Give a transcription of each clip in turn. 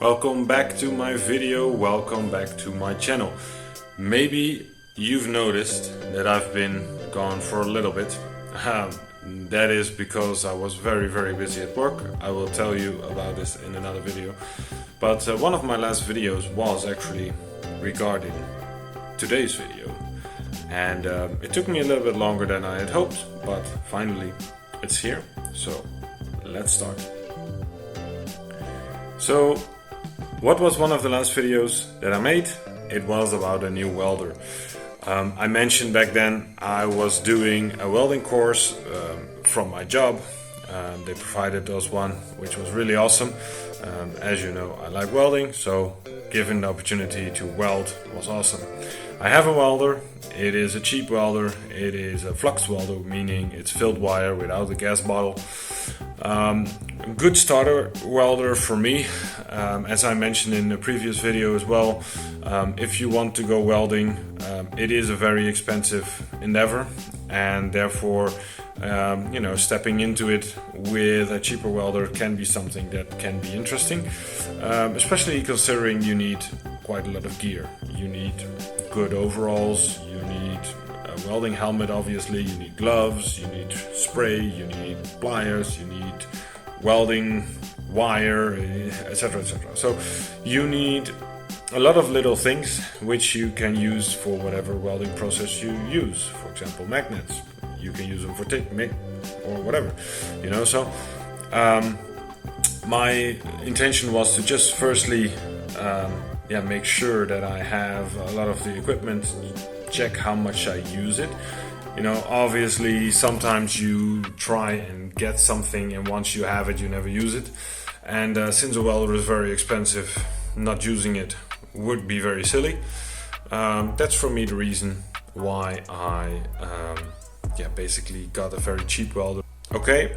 Welcome back to my video, welcome back to my channel. Maybe you've noticed that I've been gone for a little bit. That is because I was very busy at work. I will tell you about this in another video. But one of my last videos was actually regarding today's video. And it took me a little bit longer than I had hoped, but finally it's here. So let's start. So what was one of the last videos that I made? It was about a new welder. I mentioned back then I was doing a welding course from my job. They provided us one, which was really awesome. As you know, I like welding, so given the opportunity to weld was awesome. I have a welder. It is a cheap welder. It is a flux welder, meaning it's filled wire without a gas bottle. Good starter welder for me. As I mentioned in the previous video as well, if you want to go welding, it is a very expensive endeavor, and therefore stepping into it with a cheaper welder can be something that can be interesting, especially considering you need quite a lot of gear. You need good overalls, you need a welding helmet, obviously, you need gloves, you need spray, you need pliers, you need welding wire, etc. So you need a lot of little things which you can use for whatever welding process you use. For example, magnets. You can use them for MIG or whatever, So my intention was to just firstly make sure that I have a lot of the equipment, check how much I use it. Obviously sometimes you try and get something and once you have it you never use it, and since a welder is very expensive, not using it would be very silly. That's for me the reason why I basically got a very cheap welder. Okay,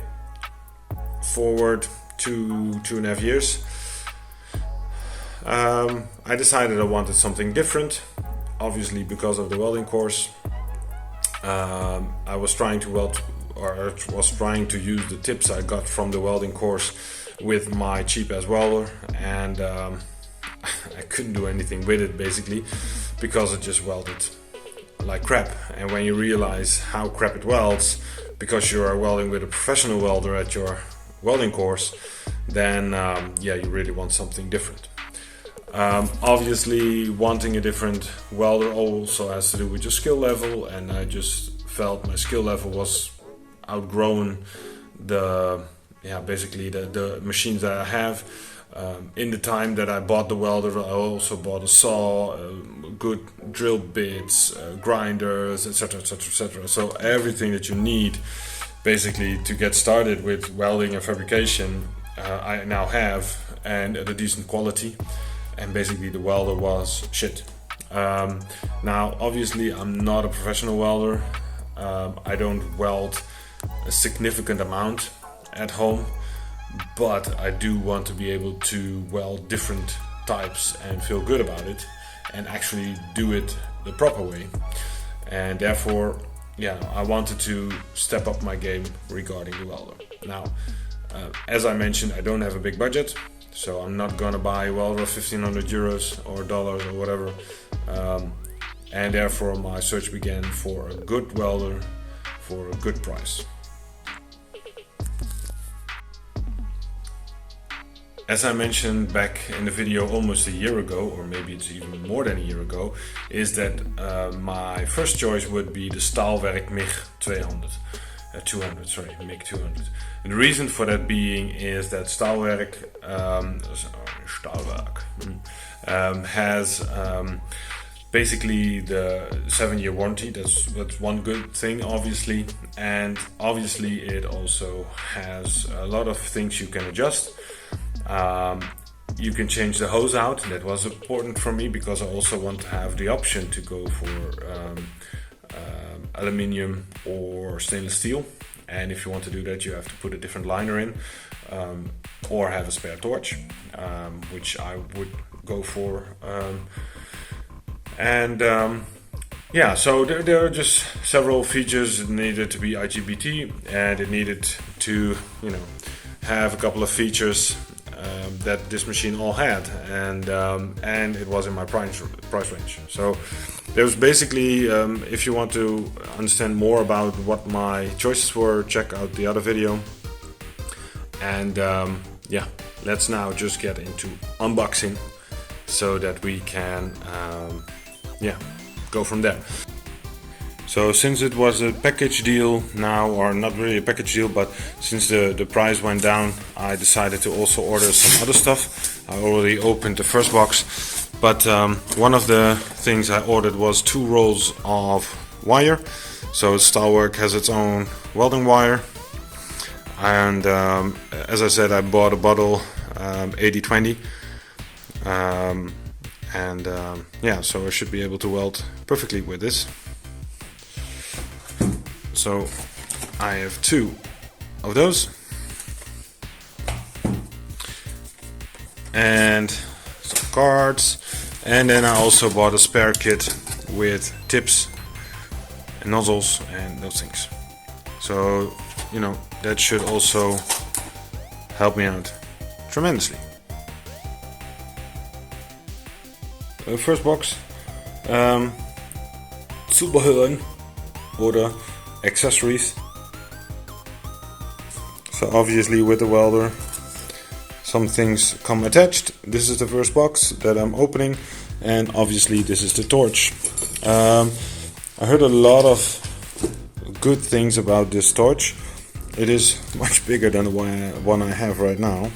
forward to 2.5 years. I decided I wanted something different, obviously because of the welding course. I was trying to weld, or was trying to use the tips I got from the welding course with my cheap ass welder, and I couldn't do anything with it basically because it just welded like crap. And when you realize how crap it welds because you are welding with a professional welder at your welding course, then you really want something different. Obviously wanting a different welder also has to do with your skill level, and I just felt my skill level was outgrown the machines that I have. In the time that I bought the welder, I also bought a saw, good drill bits, grinders, etc. So everything that you need basically to get started with welding and fabrication, I now have, and at a decent quality. And basically the welder was shit. Now obviously I'm not a professional welder. I don't weld a significant amount at home, but I do want to be able to weld different types and feel good about it and actually do it the proper way. And therefore I wanted to step up my game regarding the welder. Now as I mentioned, I don't have a big budget, so I'm not gonna buy a welder of 1,500 euros or dollars or whatever, and therefore my search began for a good welder for a good price. As I mentioned back in the video almost a year ago, or maybe it's even more than a year ago, is that my first choice would be the Stahlwerk MIG200. MIG200. And the reason for that being is that Stahlwerk has basically the 7-year warranty. That's one good thing, obviously, and obviously it also has a lot of things you can adjust. You can change the hose out. That was important for me because I also want to have the option to go for aluminium or stainless steel, and if you want to do that you have to put a different liner in, or have a spare torch, which I would go for, so there are just several features. It needed to be IGBT, and it needed to have a couple of features that this machine all had, and it was in my price range. So there's basically, if you want to understand more about what my choices were, check out the other video. And yeah, let's now just get into unboxing so that we can yeah, go from there. So since it was a package deal now, or not really a package deal, but since the price went down, I decided to also order some other stuff. I already opened the first box, but one of the things I ordered was 2 rolls of wire. So Stahlwerk has its own welding wire, and as I said, I bought a bottle 80/20, and yeah, so I should be able to weld perfectly with this. So I have 2 of those, and some cards, and then I also bought a spare kit with tips and nozzles and those things. So, you know, that should also help me out tremendously. First box, Zubehör oder accessories. So obviously with the welder some things come attached. This is the first box that I'm opening, and obviously this is the torch. I heard a lot of good things about this torch. It is much bigger than the one I have right now.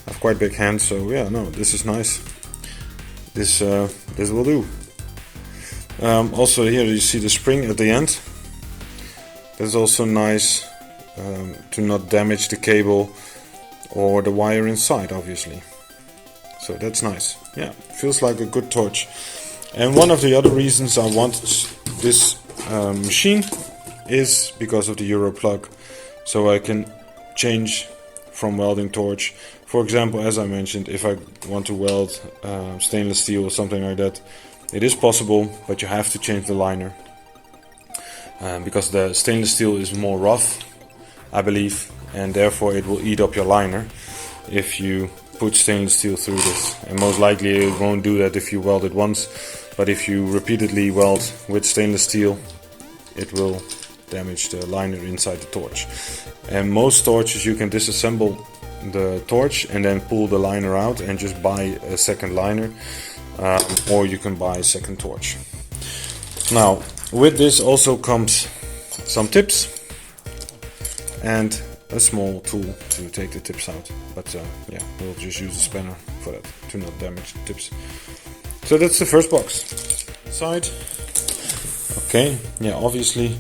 I have quite big hands, so yeah, no, this is nice. This will do. Also here you see the spring at the end. It's also nice to not damage the cable or the wire inside, obviously. So that's nice. Yeah, feels like a good torch. And one of the other reasons I wanted this machine is because of the Euro plug. So I can change from welding torch. For example, as I mentioned, if I want to weld stainless steel or something like that, it is possible, but you have to change the liner. Because the stainless steel is more rough, I believe, and therefore it will eat up your liner if you put stainless steel through this. And most likely it won't do that if you weld it once, but if you repeatedly weld with stainless steel, it will damage the liner inside the torch. And most torches you can disassemble the torch and then pull the liner out and just buy a second liner, or you can buy a second torch. Now, with this also comes some tips and a small tool to take the tips out, but yeah, we'll just use a spanner for that to not damage the tips. So that's the first box. Side. Okay, yeah, obviously.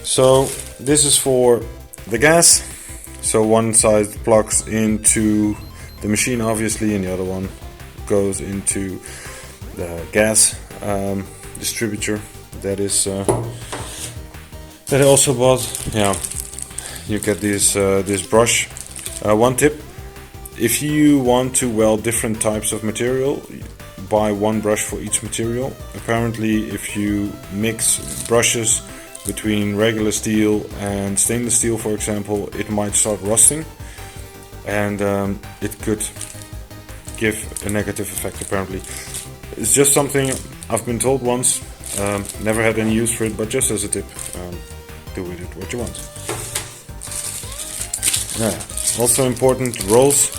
So this is for the gas. So one side plugs into the machine, obviously, and the other one goes into the gas distributor. That is that I also bought. Yeah, you get this brush. One tip: if you want to weld different types of material, buy one brush for each material. Apparently, if you mix brushes between regular steel and stainless steel, for example, it might start rusting, and it could give a negative effect. Apparently, it's just something I've been told once. Never had any use for it, but just as a tip, do with it what you want. Yeah. Also important, rolls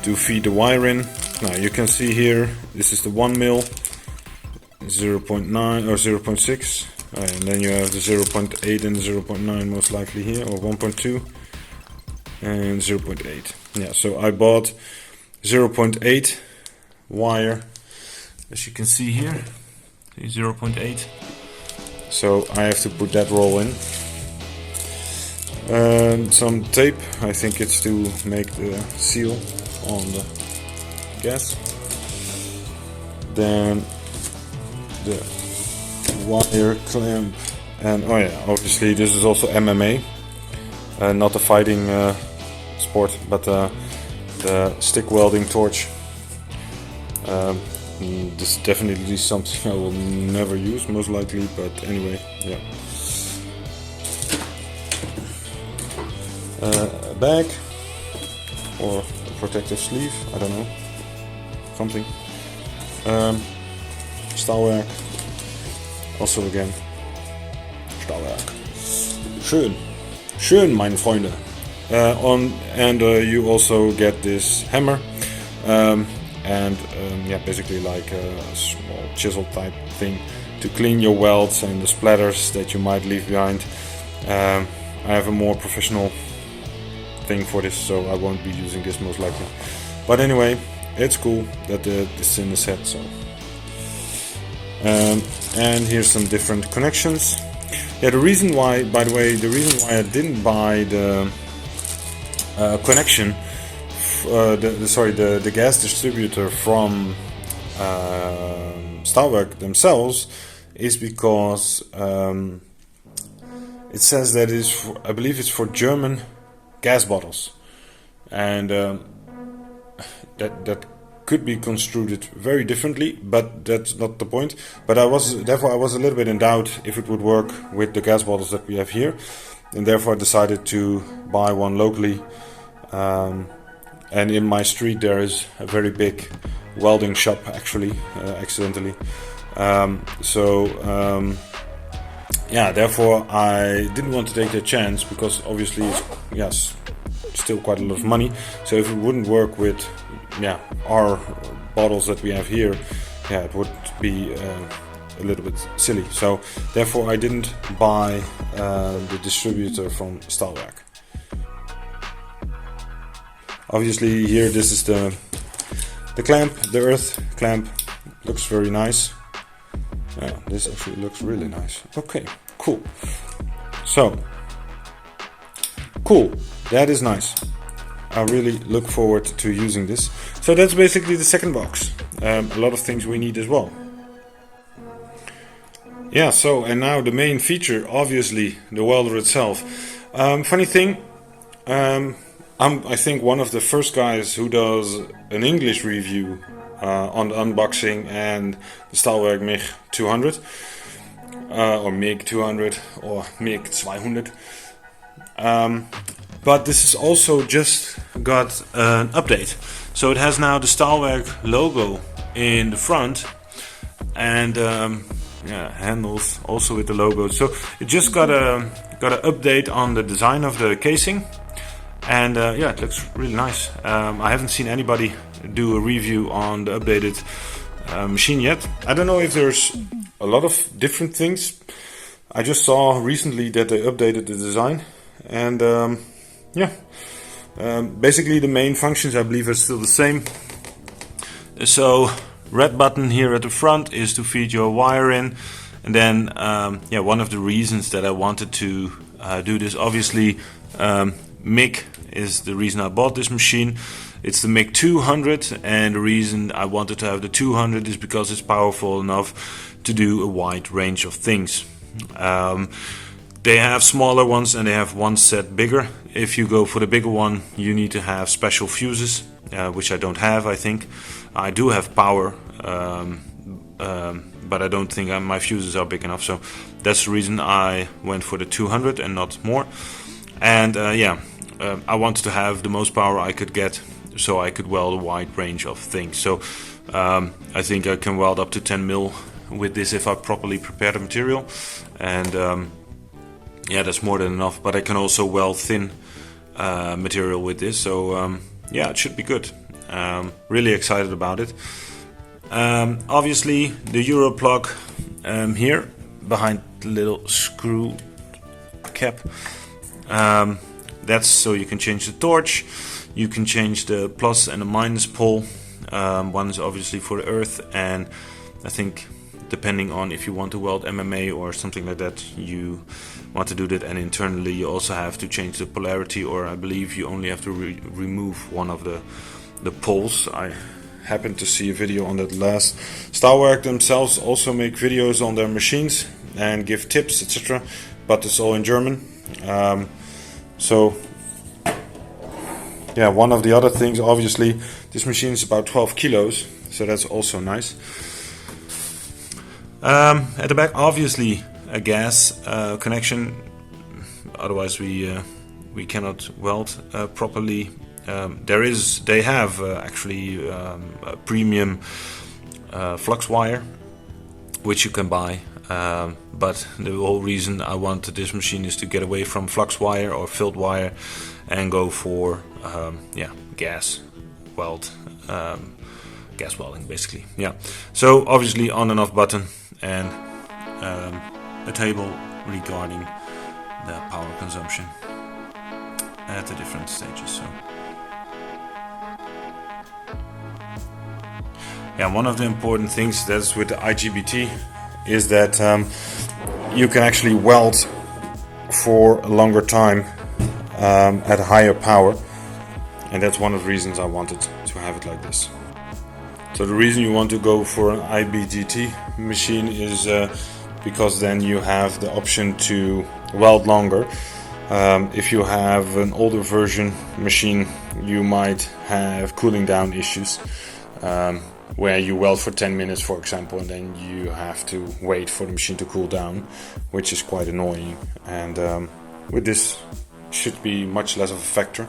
to feed the wire in. Now you can see here, this is the 1 mil, 0.9 or 0.6, and then you have the 0.8 and 0.9 most likely here, or 1.2 and 0.8. Yeah, so I bought 0.8 wire, as you can see here. 0.8. So I have to put that roll in. Some tape, I think it's to make the seal on the gas. Then the wire clamp, and oh yeah, obviously this is also MMA, not a fighting sport, but the stick welding torch. This is definitely something I will never use, most likely, but anyway, yeah. A bag or a protective sleeve, I don't know, something. Stahlwerk, also again Stahlwerk. Schön, meine Freunde. You also get this hammer, yeah, basically like a small chisel type thing to clean your welds and the splatters that you might leave behind. I have a more professional thing for this, so I won't be using this most likely. But anyway, it's cool that this in the set. So, and here's some different connections. Yeah, the reason why, by the way, I didn't buy the connection, the gas distributor from Stahlwerk themselves, is because it says that I believe it's for German gas bottles, and that could be construed very differently, but that's not the point. But therefore I was a little bit in doubt if it would work with the gas bottles that we have here, and therefore I decided to buy one locally. And in my street there is a very big welding shop, actually, accidentally. Yeah, therefore I didn't want to take that chance, because obviously it's still quite a lot of money. So if it wouldn't work with our bottles that we have here, it would be a little bit silly. So therefore I didn't buy the distributor from Stahlwerk. Obviously here this is the clamp, the earth clamp. Looks very nice. This actually looks really nice. Okay, cool. So, cool. That is nice. I really look forward to using this. So that's basically the second box. A lot of things we need as well. Yeah, so, and now the main feature, obviously, the welder itself. Funny thing, I'm, I think, one of the first guys who does an English review on the unboxing and the Stahlwerk MIG200, or MIG200, or MIG200. But this has also just got an update. So it has now the Stahlwerk logo in the front, and handles also with the logo. So it just got an update on the design of the casing. And it looks really nice. I haven't seen anybody do a review on the updated machine yet. I don't know if there's a lot of different things. I just saw recently that they updated the design. And basically the main functions, I believe, are still the same. So red button here at the front is to feed your wire in. And then one of the reasons that I wanted to do this, obviously, MIG is the reason I bought this machine. It's the MIG200, and the reason I wanted to have the 200 is because it's powerful enough to do a wide range of things. They have smaller ones and they have one set bigger. If you go for the bigger one, you need to have special fuses, which I don't have, I think. I do have power, but I don't think my fuses are big enough. So that's the reason I went for the 200 and not more. And I wanted to have the most power I could get, so I could weld a wide range of things. So I think I can weld up to 10 mil with this if I properly prepare the material. And that's more than enough. But I can also weld thin material with this. So it should be good. Really excited about it. Obviously the Euro plug here behind the little screw cap. That's so you can change the torch, you can change the plus and the minus pole. One is obviously for the earth, and I think depending on if you want to weld MMA or something like that, you want to do that. And internally you also have to change the polarity, or I believe you only have to remove one of the poles. I happened to see a video on that last. Stahlwerk themselves also make videos on their machines and give tips, etc., but it's all in German. One of the other things, obviously, this machine is about 12 kilos, so that's also nice. At the back, obviously, a gas connection, otherwise we cannot weld properly. they have actually a premium flux wire which you can buy, but the whole reason I wanted this machine is to get away from flux wire or filled wire and go for gas welding basically. Yeah, so obviously on and off button, and a table regarding the power consumption at the different stages. So yeah, one of the important things that's with the IGBT is that you can actually weld for a longer time at a higher power, and that's one of the reasons I wanted to have it like this. So the reason you want to go for an IGBT machine is because then you have the option to weld longer. If you have an older version machine, you might have cooling down issues, where you weld for 10 minutes, for example, and then you have to wait for the machine to cool down, which is quite annoying. And with this, should be much less of a factor.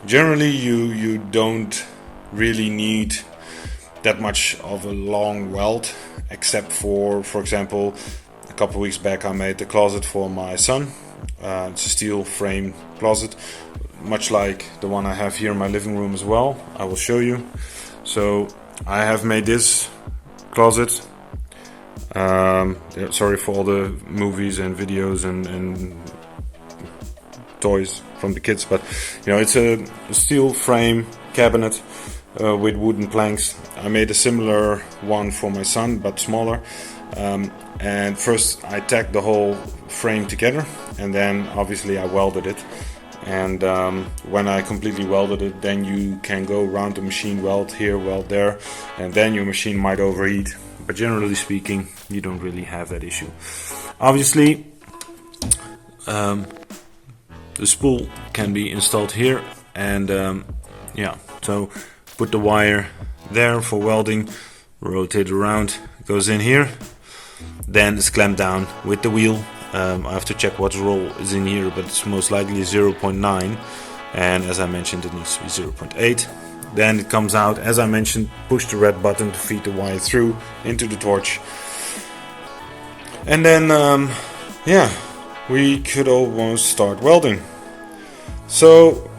Generally, you don't really need that much of a long weld, except for example, a couple of weeks back I made the closet for my son. It's a steel frame closet, much like the one I have here in my living room as well. I will show you. So I have made this closet. Sorry for all the movies and videos and toys from the kids, but you know, it's a steel frame cabinet with wooden planks. I made a similar one for my son, but smaller. And first I tacked the whole frame together, and then obviously I welded it. And when I completely welded it, then you can go around the machine, weld here, weld there, and then your machine might overheat. But generally speaking, you don't really have that issue. Obviously, the spool can be installed here, and so put the wire there for welding, rotate it around, it goes in here, then it's clamped down with the wheel. I have to check what roll is in here, but it's most likely 0.9, and as I mentioned, it needs to be 0.8. Then it comes out, as I mentioned, push the red button to feed the wire through into the torch, and then we could almost start welding. So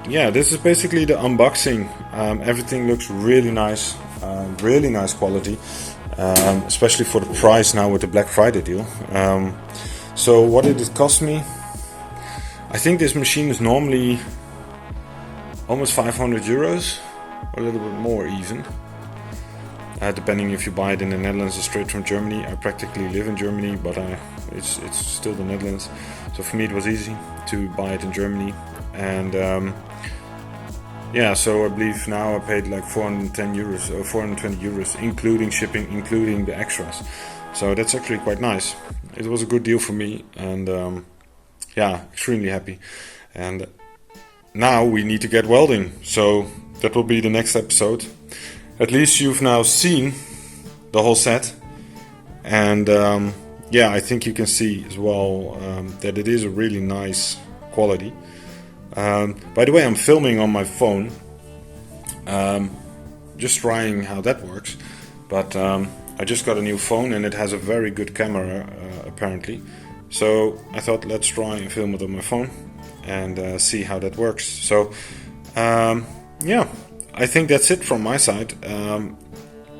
yeah, this is basically the unboxing. Everything looks really nice quality, especially for the price now with the Black Friday deal. So what did it cost me? I think this machine is normally almost 500 euros, or a little bit more even, depending if you buy it in the Netherlands or straight from Germany. I practically live in Germany, but it's still the Netherlands, so for me it was easy to buy it in Germany. And so I believe now I paid like 410 euros or 420 euros, including shipping, including the extras. So that's actually quite nice. It was a good deal for me, and extremely happy. And now we need to get welding, so that will be the next episode. At least you've now seen the whole set, and I think you can see as well that it is a really nice quality. By the way, I'm filming on my phone, just trying how that works, but I just got a new phone and it has a very good camera apparently, so I thought let's try and film it on my phone and see how that works. So I think that's it from my side.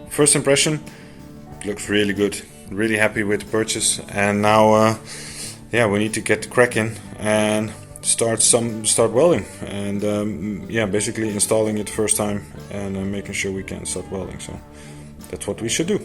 First impression, looks really good, really happy with the purchase, and now we need to get cracking and start welding, and basically installing it first time and making sure we can start welding. So that's what we should do.